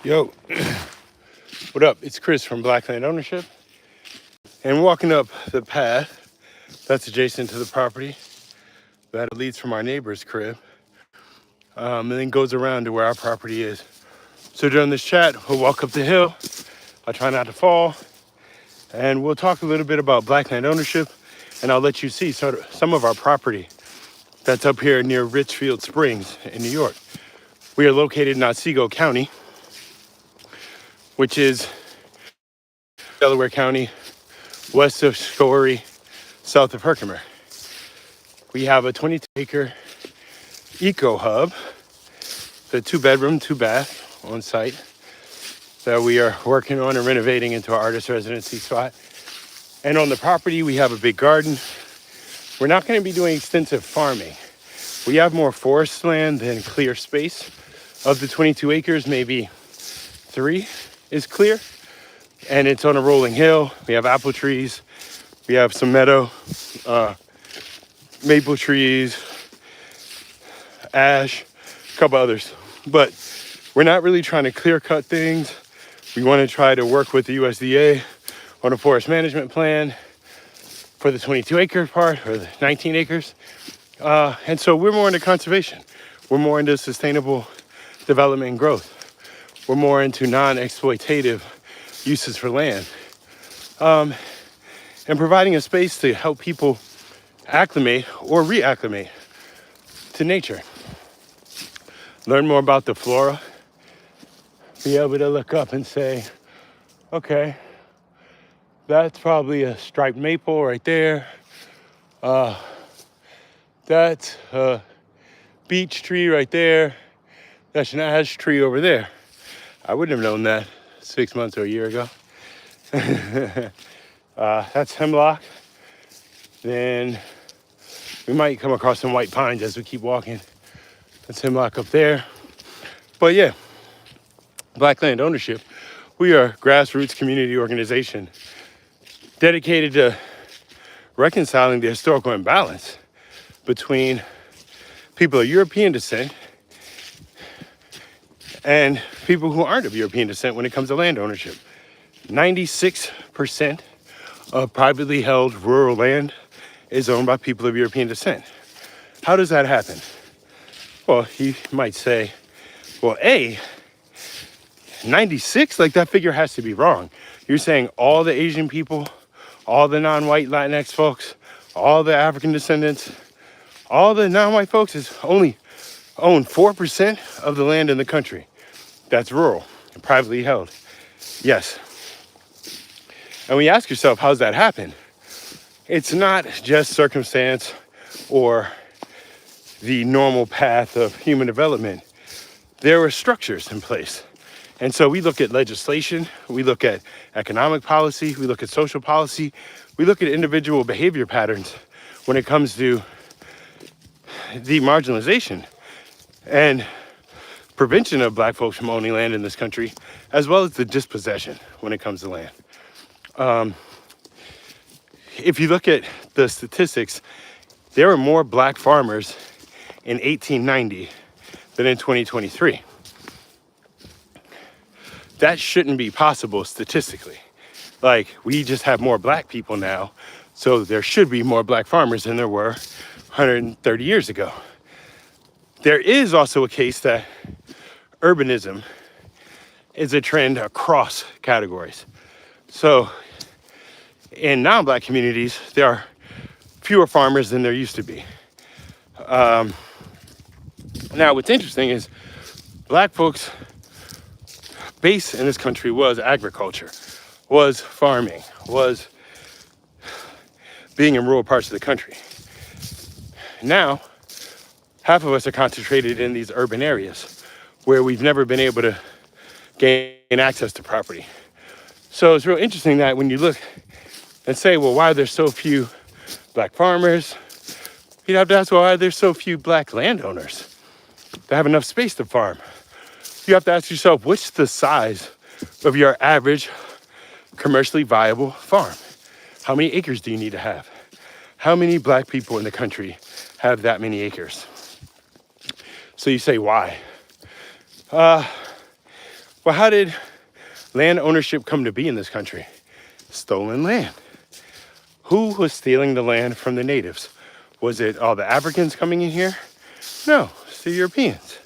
Yo, what up? It's Chris from Blackland Ownership, and walking up the path that's adjacent to the property that leads from our neighbor's crib, and then goes around to where our property is. So during this chat, we'll walk up the hill. I try not to fall, and we'll talk a little bit about Blackland ownership, and I'll let you see some of our property that's up here near RIchfield Springs in New York. We are located in Otsego County, which is Delaware County, west of Schory, south of Herkimer. We have a 22-acre eco hub, the 2-bedroom, 2-bath on site that we are working on and renovating into our artist residency spot. And on the property, we have a big garden. We're not going to be doing extensive farming. We have more forest land than clear space. Of the 22 acres, maybe 3 is clear. And it's on a rolling hill. We have apple trees. We have some meadow, maple trees, ash, a couple others. But we're not really trying to clear cut things. We want to try to work with the USDA on a forest management plan for the 22 acre part or the 19 acres. And so we're more into conservation. We're more into sustainable development and growth. We're more into non-exploitative uses for land. And providing a space to help people acclimate or reacclimate to nature. Learn more about the flora. Be able to look up and say, okay, that's probably a striped maple right there. That's a beech tree right there. That's an ash tree over there. I wouldn't have known that 6 months or a year ago. That's hemlock. Then we might come across some white pines as we keep walking. That's hemlock up there. But yeah, Blackland Ownership, we are a grassroots community organization dedicated to reconciling the historical imbalance between people of European descent and people who aren't of European descent when it comes to land ownership. 96% of privately held rural land is owned by people of European descent. How does that happen? Well, you might say, well, 96? Like that figure has to be wrong. You're saying all the Asian people, all the non-white Latinx folks, all the African descendants, all the non-white folks is only own 4% of the land in the country. That's rural and privately held. Yes. And when you ask yourself, how's that happen? It's not just circumstance or the normal path of human development. There are structures in place. And so we look at legislation, we look at economic policy, we look at social policy, we look at individual behavior patterns when it comes to demarginalization and prevention of black folks from owning land in this country, as well as the dispossession when it comes to land. If you look at the statistics, there were more black farmers in 1890 than in 2023. That shouldn't be possible statistically. Like, we just have more black people now, so there should be more black farmers than there were 130 years ago. There is also a case that urbanism is a trend across categories. So in non-black communities, there are fewer farmers than there used to be. Now, what's interesting is black folks' base in this country was agriculture, was farming, was being in rural parts of the country. Now, half of us are concentrated in these urban areas where we've never been able to gain access to property. So it's real interesting that when you look and say, well, why are there so few black farmers? You'd have to ask, well, why are there so few black landowners that have enough space to farm? You have to ask yourself, what's the size of your average commercially viable farm? How many acres do you need to have? How many black people in the country have that many acres? So you say, why? Well, Well, how did land ownership come to be in this country? Stolen land. Who was stealing the land from the natives? Was it all the Africans coming in here? No, it's the Europeans.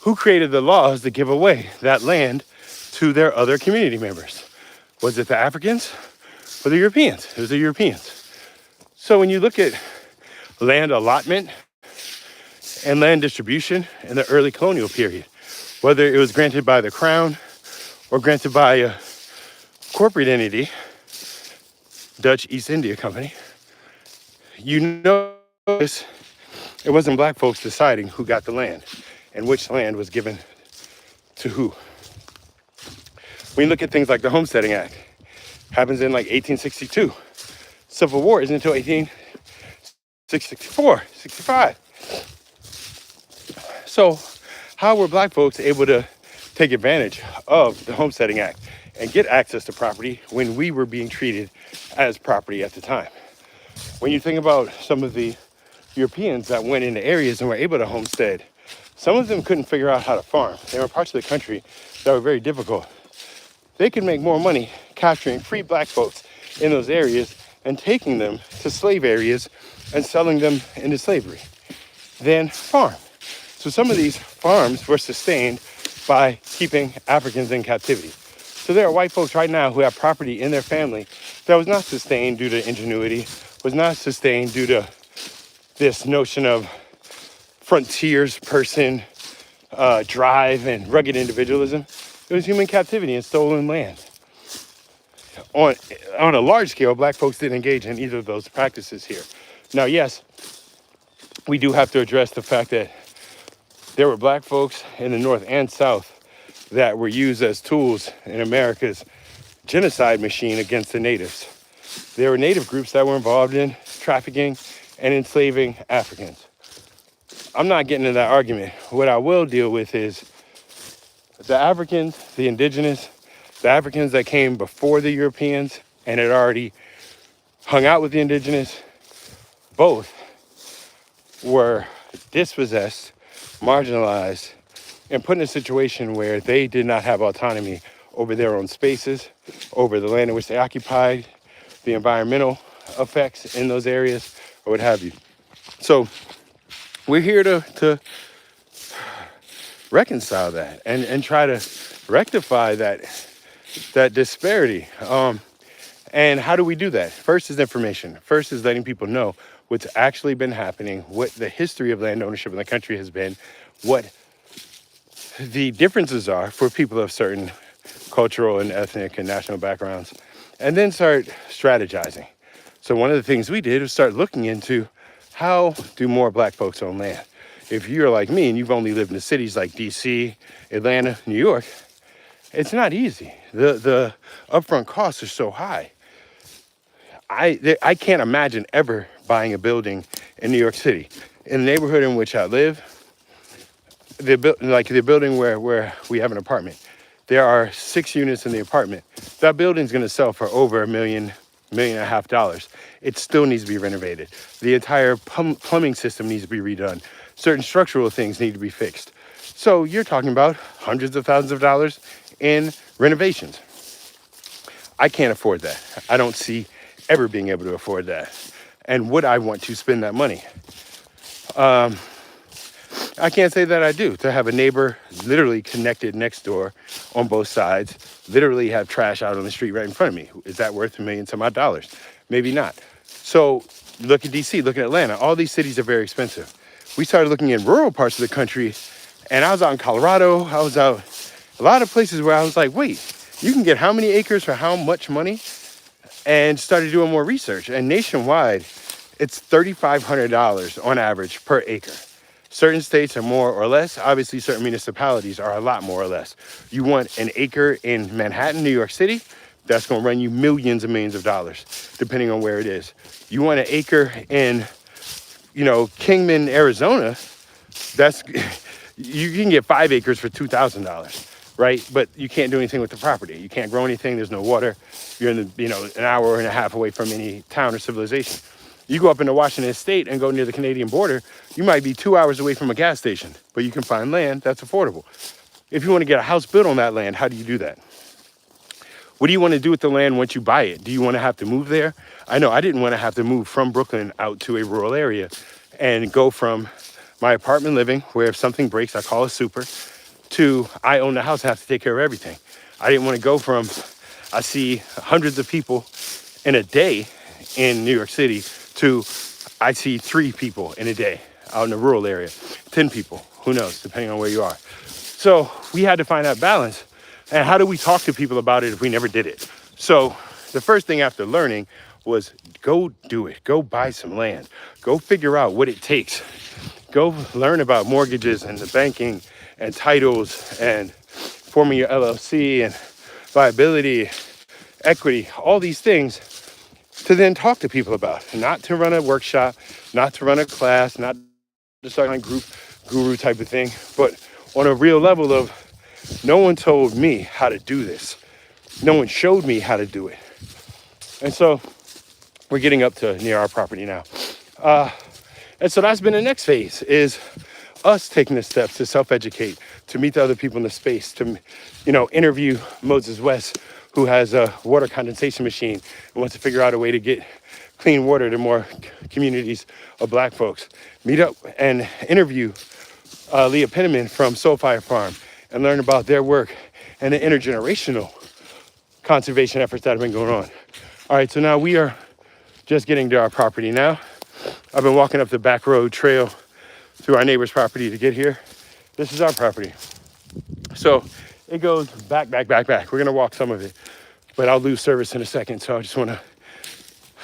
Who created the laws to give away that land to their other community members? Was it the Africans or the Europeans? It was the Europeans. So when you look at land allotment and land distribution in the early colonial period, whether it was granted by the crown or granted by a corporate entity, Dutch East India Company, you notice it wasn't black folks deciding who got the land and which land was given to who. When you look at things like the Homesteading Act, happens in like 1862. Civil War isn't until 1864, 65. So how were black folks able to take advantage of the Homesteading Act and get access to property when we were being treated as property at the time? When you think about some of the Europeans that went into areas and were able to homestead, some of them couldn't figure out how to farm. There were parts of the country that were very difficult. They could make more money capturing free black folks in those areas and taking them to slave areas and selling them into slavery than farm. So some of these farms were sustained by keeping Africans in captivity. So there are white folks right now who have property in their family that was not sustained due to ingenuity, was not sustained due to this notion of frontiers person, drive and rugged individualism. It was human captivity and stolen land. On a large scale, black folks didn't engage in either of those practices here. Now, yes, we do have to address the fact that there were black folks in the North and South that were used as tools in America's genocide machine against the natives. There were native groups that were involved in trafficking and enslaving Africans. I'm not getting into that argument. What I will deal with is the Africans, the indigenous, the Africans that came before the Europeans and had already hung out with the indigenous, both were dispossessed, marginalized, and put in a situation where they did not have autonomy over their own spaces, over the land in which they occupied, the environmental effects in those areas, or what have you. So we're here to reconcile that and try to rectify that disparity. And how do we do that? First is information. First is letting people know what's actually been happening, what the history of land ownership in the country has been, what the differences are for people of certain cultural and ethnic and national backgrounds, and then start strategizing. So one of the things we did was start looking into how do more black folks own land. If you're like me and you've only lived in cities like DC, Atlanta, New York, it's not easy. The upfront costs are so high. I can't imagine ever buying a building in New York City. In the neighborhood in which I live, the building where we have an apartment, there are 6 units in the apartment. That building's gonna sell for over $1.5 million. It still needs to be renovated. The entire plumbing system needs to be redone. Certain structural things need to be fixed. So you're talking about hundreds of thousands of dollars in renovations. I can't afford that. I don't see ever being able to afford that. And would I want to spend that money? I can't say that I do. To have a neighbor literally connected next door on both sides, literally have trash out on the street right in front of me. Is that worth $1 million some odd dollars? Maybe not. So look at DC, look at Atlanta. All these cities are very expensive. We started looking in rural parts of the country, and I was out in Colorado. I was out a lot of places where I was like, wait, you can get how many acres for how much money? And started doing more research. And nationwide, it's $3,500 on average per acre. Certain states are more or less. Obviously, certain municipalities are a lot more or less. You want an acre in Manhattan, New York City, that's going to run you millions and millions of dollars, depending on where it is. You want an acre in, Kingman, Arizona, that's you can get 5 acres for $2,000, right? But you can't do anything with the property. You can't grow anything. There's no water. You're in the, an hour and a half away from any town or civilization. You go up into Washington State and go near the Canadian border, you might be 2 hours away from a gas station, but you can find land that's affordable. If you want to get a house built on that land, how do you do that? What do you want to do with the land once you buy it? Do you want to have to move there? I know I didn't want to have to move from Brooklyn out to a rural area and go from my apartment living, where if something breaks, I call a super, to I own the house, I have to take care of everything. I didn't want to go from, I see hundreds of people in a day in New York City, to I see 3 people in a day out in the rural area, 10 people, who knows, depending on where you are. So we had to find that balance. And how do we talk to people about it if we never did it? So the first thing after learning was go do it. Go buy some land. Go figure out what it takes. Go learn about mortgages and the banking and titles and forming your LLC and liability, equity, all these things to then talk to people about. Not to run a workshop, not to run a class, not to start a group guru type of thing, but on a real level of no one told me how to do this. No one showed me how to do it. And so we're getting up to near our property now. And so that's been the next phase, is us taking the steps to self-educate, to meet the other people in the space, to, interview Moses West, who has a water condensation machine and wants to figure out a way to get clean water to more communities of Black folks. Meet up and interview Leah Penniman from Soul Fire Farm and learn about their work and the intergenerational conservation efforts that have been going on. All right, so now we are just getting to our property now. I've been walking up the back road trail through our neighbor's property to get here. This is our property. So it goes back. We're gonna walk some of it, but I'll lose service in a second, so I just wanna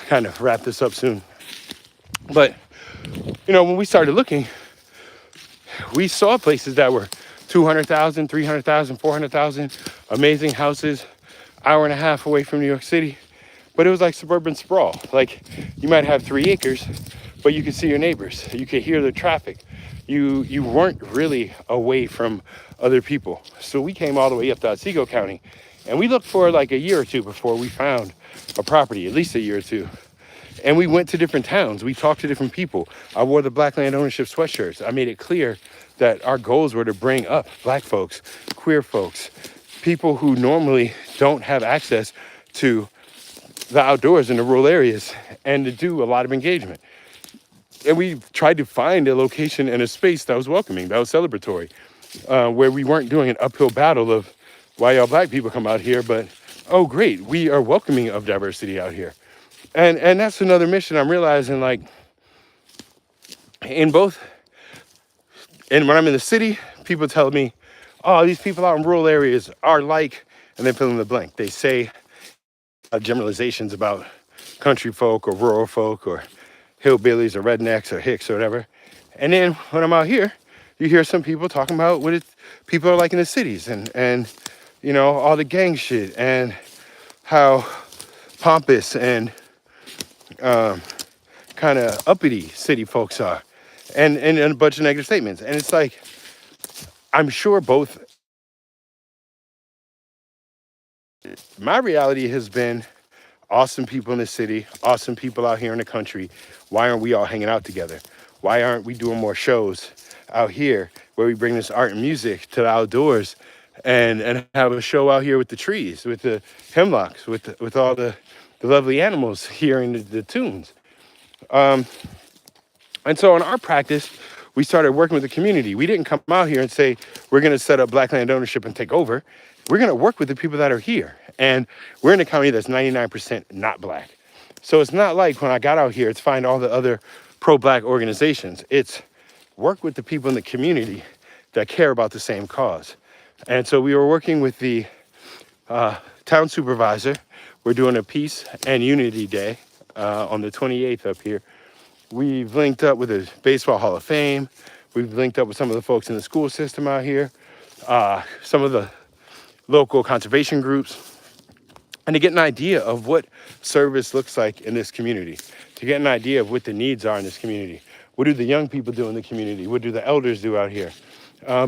kind of wrap this up soon. But, when we started looking, we saw places that were 200,000, 300,000, 400,000, amazing houses, hour and a half away from New York City. But it was like suburban sprawl. Like, you might have 3 acres, but you could see your neighbors. You could hear the traffic. You weren't really away from other people. So we came all the way up to Otsego County, and we looked for like a year or two before we found a property, at least a year or two. And we went to different towns. We talked to different people. I wore the Black Land Ownership sweatshirts. I made it clear that our goals were to bring up Black folks, queer folks, people who normally don't have access to the outdoors in the rural areas, and to do a lot of engagement. And we tried to find a location and a space that was welcoming, that was celebratory, where we weren't doing an uphill battle of why y'all Black people come out here, but, oh great, we are welcoming of diversity out here. And that's another mission I'm realizing, like, and when I'm in the city, people tell me, oh, these people out in rural areas are like, and then fill in the blank. They say generalizations about country folk or rural folk or hillbillies or rednecks or hicks or whatever. And then when I'm out here, you hear some people talking about what people are like in the cities, and all the gang shit, and how pompous and kind of uppity city folks are, and a bunch of negative statements. And it's like, I'm sure both. My reality has been awesome people in the city, awesome people out here in the country. Why aren't we all hanging out together? Why aren't we doing more shows out here where we bring this art and music to the outdoors, and have a show out here with the trees, with the hemlocks, with all the lovely animals hearing the tunes. And so in our practice, we started working with the community. We didn't come out here and say, we're gonna set up Black land ownership and take over. We're gonna work with the people that are here. And we're in a county that's 99% not Black. So it's not like when I got out here, it's find all the other pro-Black organizations. It's work with the people in the community that care about the same cause. And so we were working with the town supervisor. We're doing a peace and unity day on the 28th up here. We've linked up with the Baseball Hall of Fame. We've linked up with some of the folks in the school system out here, some of the local conservation groups, and to get an idea of what service looks like in this community, to get an idea of what the needs are in this community. What do the young people do in the community? What do the elders do out here?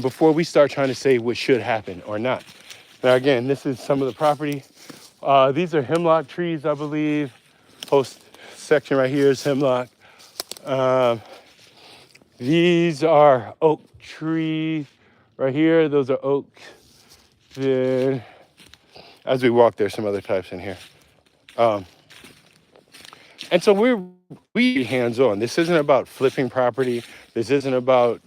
Before we start trying to say what should happen or not. Now, again, this is some of the property. These are hemlock trees, I believe. Whole section right here is hemlock. These are oak trees. Right here, those are oaks. Then as we walk, there's some other types in here. Um, and so we hands-on. This isn't about flipping property. This isn't about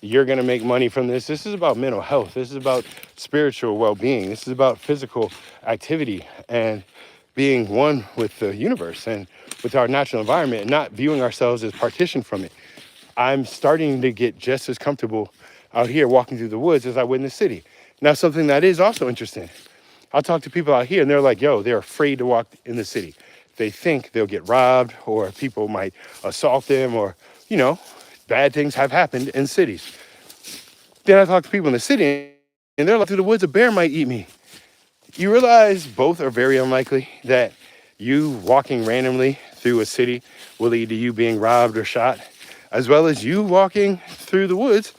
you're going to make money from this. This is about mental health. This is about spiritual well-being. This is about physical activity and being one with the universe and with our natural environment and not viewing ourselves as partitioned from it. I'm starting to get just as comfortable out here walking through the woods as I would in the city. Now, something that is also interesting, I'll talk to people out here and they're like, yo, they're afraid to walk in the city. They think they'll get robbed or people might assault them or, you know, bad things have happened in cities. Then I talk to people in the city and they're like, through the woods, a bear might eat me. You realize both are very unlikely, that you walking randomly through a city will lead to you being robbed or shot, as well as you walking through the woods,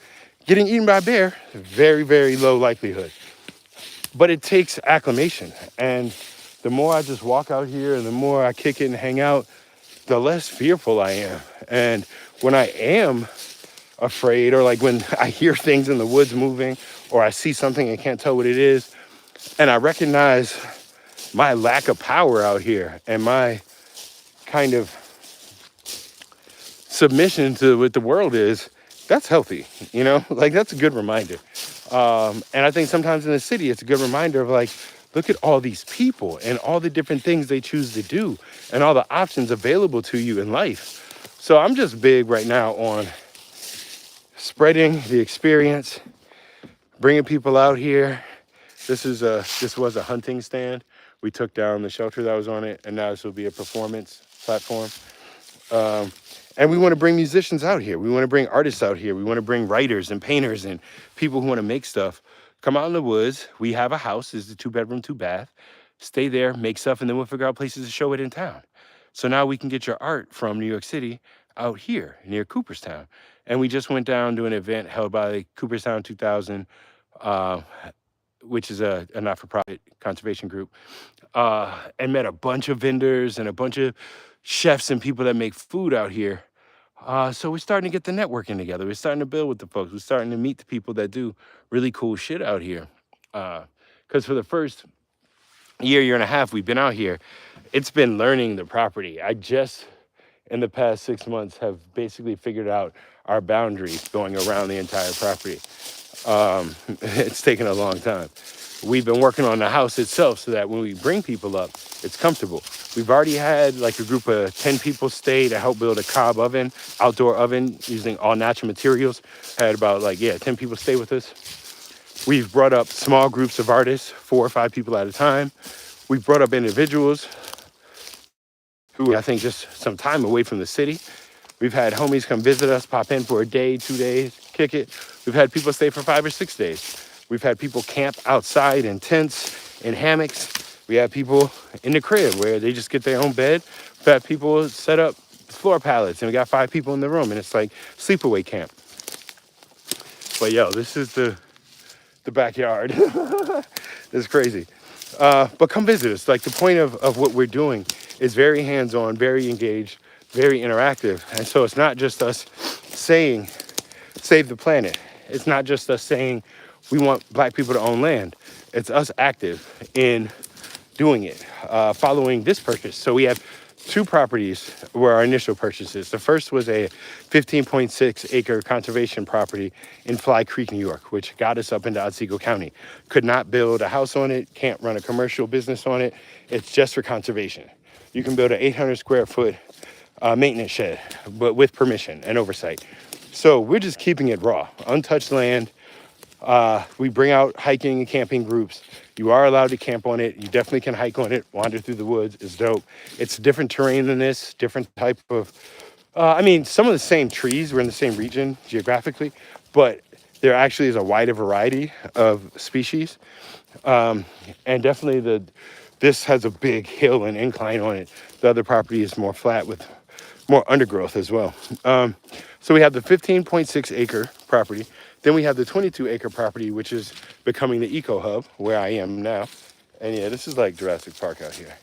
getting eaten by a bear, very, very low likelihood. But it takes acclimation. And the more I just walk out here and the more I kick it and hang out, the less fearful I am. And when I am afraid, or like when I hear things in the woods moving, or I see something and can't tell what it is, and I recognize my lack of power out here and my kind of submission to what the world is, that's healthy, you know, like that's a good reminder. And I think sometimes in the city, it's a good reminder of like, look at all these people and all the different things they choose to do and all the options available to you in life. So I'm just big right now on spreading the experience, bringing people out here. This was a hunting stand. We took down the shelter that was on it, and now this will be a performance platform. And we want to bring musicians out here. We want to bring artists out here. We want to bring writers and painters and people who want to make stuff. Come out in the woods. We have a house. It's a 2-bedroom, 2-bath. Stay there, make stuff, and then we'll figure out places to show it in town. So now we can get your art from New York City out here near Cooperstown. And we just went down to an event held by Cooperstown 2000, which is a not-for-profit conservation group, and met a bunch of vendors and a bunch of chefs and people that make food out here. So we're starting to get the networking together. We're starting to build with the folks. We're starting to meet the people that do really cool shit out here. Because for the first year and a half we've been out here, it's been learning the property. I just, in the past 6 months, have basically figured out our boundaries going around the entire property. It's taken a long time. We've been working on the house itself so that when we bring people up, it's comfortable. We've already had like a group of 10 people stay to help build a cob oven, outdoor oven using all natural materials. Had about 10 people stay with us. We've brought up small groups of artists, 4 or 5 people at a time. We've brought up individuals who I think just some time away from the city. We've had homies come visit us, pop in for a day, 2 days, kick it. We've had people stay for 5 or 6 days. We've had people camp outside in tents, in hammocks. We have people in the crib where they just get their own bed. We've had people set up floor pallets and we got 5 people in the room and it's like sleepaway camp. But yo, this is the backyard. It's crazy. But come visit us. Like the point of what we're doing is very hands-on, very engaged, very interactive. And so it's not just us saying, save the planet. It's not just us saying we want Black people to own land. It's us active in doing it, following this purchase. So we have 2 properties were our initial purchases. The first was a 15.6 acre conservation property in Fly Creek, New York, which got us up into Otsego County. Could not build a house on it, can't run a commercial business on it. It's just for conservation. You can build an 800 square foot maintenance shed, but with permission and oversight. So we're just keeping it raw, untouched land. We bring out hiking and camping groups. You are allowed to camp on it. You definitely can hike on it, wander through the woods. It's dope. It's different terrain than this, different type of, some of the same trees. We're in the same region geographically, but there actually is a wider variety of species. And definitely this has a big hill and incline on it. The other property is more flat with more undergrowth as well. So we have the 15.6 acre property. Then we have the 22 acre property, which is becoming the eco hub where I am now. And yeah, this is like Jurassic Park out here.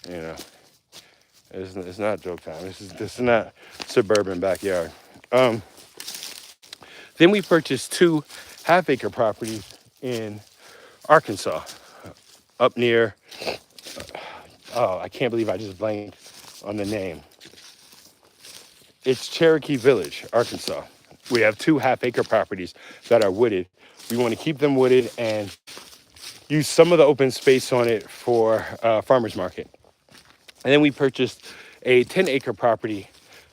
You know, it's not joke time. This is not suburban backyard. Then we purchased 2 half-acre properties in Arkansas, up near, oh, I can't believe I just blanked on the name. It's Cherokee Village, Arkansas. We have 2 half-acre properties that are wooded. We want to keep them wooded and use some of the open space on it for farmers market. And then we purchased a 10-acre property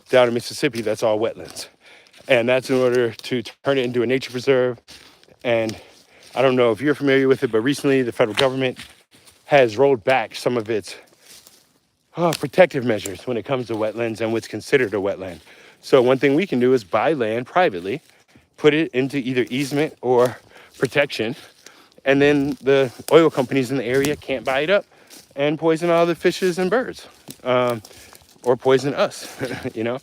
down in Mississippi that's all wetlands. And that's in order to turn it into a nature preserve. And I don't know if you're familiar with it, but recently the federal government has rolled back some of its protective measures when it comes to wetlands and what's considered a wetland. So one thing we can do is buy land privately, put it into either easement or protection, and then the oil companies in the area can't buy it up and poison all the fishes and birds, or poison us, you know?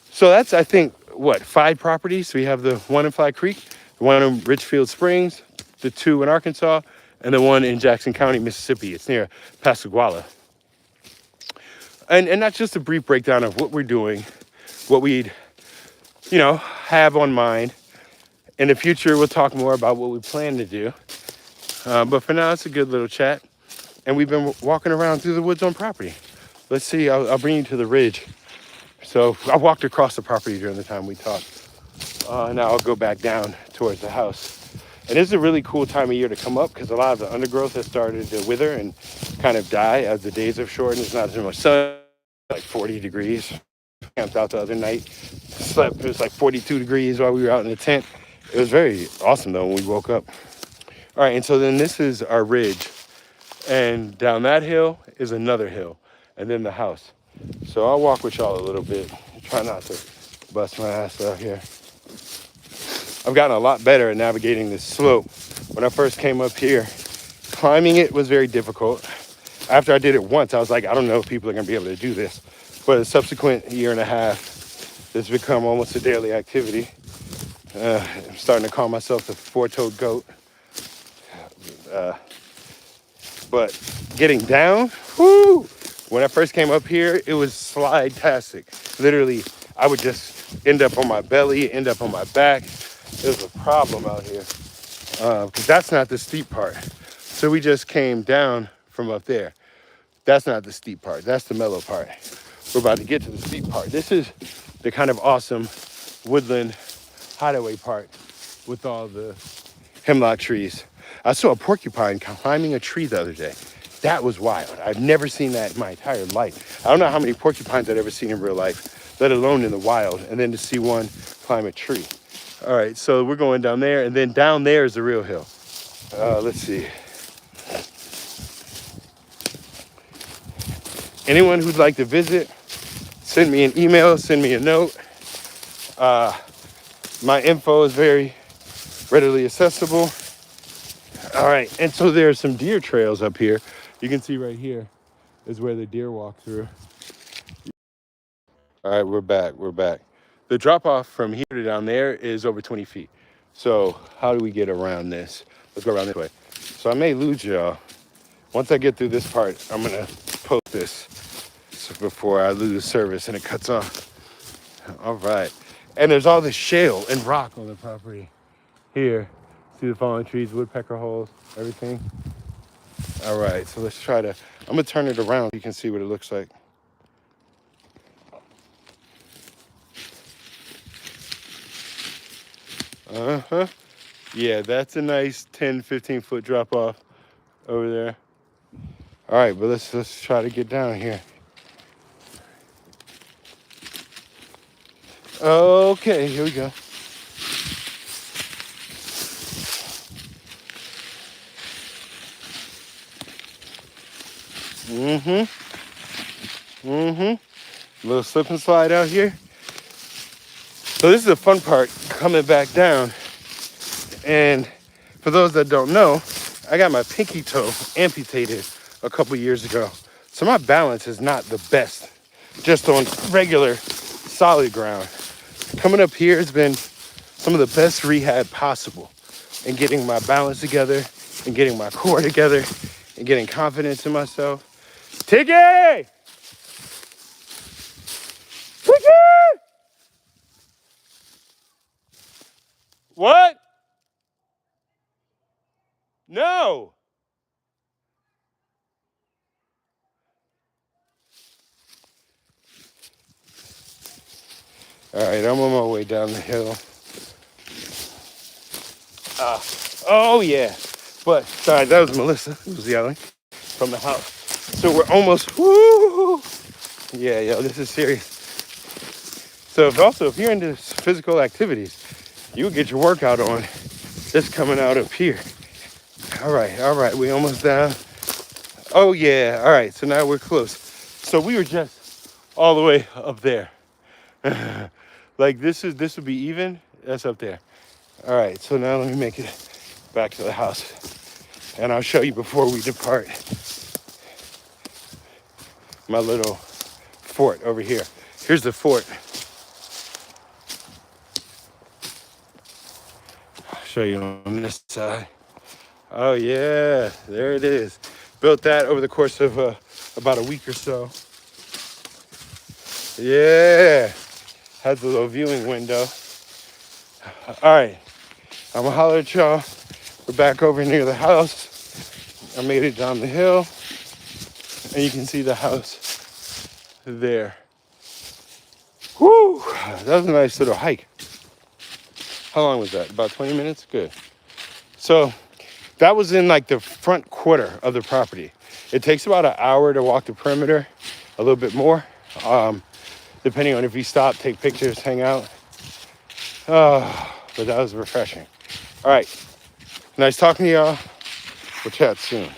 So that's, I think, what, 5 properties? We have the one in Flat Creek, the one in RIchfield Springs, the 2 in Arkansas, and the one in Jackson County, Mississippi. It's near Pascagoula. And that's just a brief breakdown of what we're doing, what we'd, have on mind. In the future, we'll talk more about what we plan to do. But for now, it's a good little chat. And we've been walking around through the woods on property. Let's see, I'll bring you to the ridge. So I walked across the property during the time we talked. Now I'll go back down towards the house. And this is a really cool time of year to come up because a lot of the undergrowth has started to wither and kind of die as the days have shortened. There's not as much sun, like 40 degrees. Camped out the other night. Slept, it was like 42 degrees while we were out in the tent. It was very awesome though when we woke up. All right, and so then this is our ridge. And down that hill is another hill. And then the house. So I'll walk with y'all a little bit. Try not to bust my ass out here. I've gotten a lot better at navigating this slope. When I first came up here, climbing it was very difficult. After I did it once, I was like, I don't know if people are gonna be able to do this. But the subsequent year and a half, it's become almost a daily activity. I'm starting to call myself the 4-toed goat. But getting down, whoo! When I first came up here, it was slide-tastic. Literally, I would just end up on my belly, end up on my back. It was a problem out here because that's not the steep part. So we just came down from up there. That's not the steep part. That's the mellow part. We're about to get to the steep part. This is the kind of awesome woodland hideaway part with all the hemlock trees. I saw a porcupine climbing a tree the other day. That was wild. I've never seen that in my entire life. I don't know how many porcupines I've ever seen in real life, let alone in the wild, and then to see one climb a tree. All right, so we're going down there, and then down there is the real hill. Let's see. Anyone who'd like to visit, send me an email, send me a note. My info is very readily accessible. All right, and so there's some deer trails up here. You can see right here is where the deer walk through. All right, we're back. The drop off from here to down there is over 20 feet. So how do we get around this? Let's go around this way. So I may lose y'all. Once I get through this part, I'm gonna post this before I lose service and it cuts off. All right. And there's all this shale and rock on the property here. See the fallen trees, woodpecker holes, everything. All right, so let's try to, I'm gonna turn it around so you can see what it looks like. Uh-huh. Yeah, that's a nice 10, 15 foot drop off over there. All right, but let's try to get down here. Okay, here we go. Little slip and slide out here. So this is the fun part, coming back down. And for those that don't know, I got my pinky toe amputated a couple years ago. So my balance is not the best, just on regular solid ground. Coming up here has been some of the best rehab possible in getting my balance together and getting my core together and getting confidence in myself. Tiggy! Tiggy! What? No. All right, I'm on my way down the hill. Oh yeah. But sorry, that was Melissa who was yelling from the house. So we're almost. Woo! Yeah, yo, this is serious. So if you're into physical activities, you get your workout on just coming out up here. All right, we almost down. Oh yeah, all right, so now we're close. So we were just all the way up there. Like this would be even, that's up there. All right, so now let me make it back to the house and I'll show you before we depart my little fort over here. Here's the fort. I'll show you on this side. Oh yeah, there it is. Built that over the course of about a week or so. Yeah, has a little viewing window. All right, I'm gonna holler at y'all. We're back over near the house. I made it down the hill and you can see the house there. Woo, that was a nice little hike. How long was that? About 20 minutes? Good. So that was in like the front quarter of the property. It takes about an hour to walk the perimeter, a little bit more, depending on if you stop, take pictures, hang out. But that was refreshing. All right, nice talking to y'all. We'll chat soon.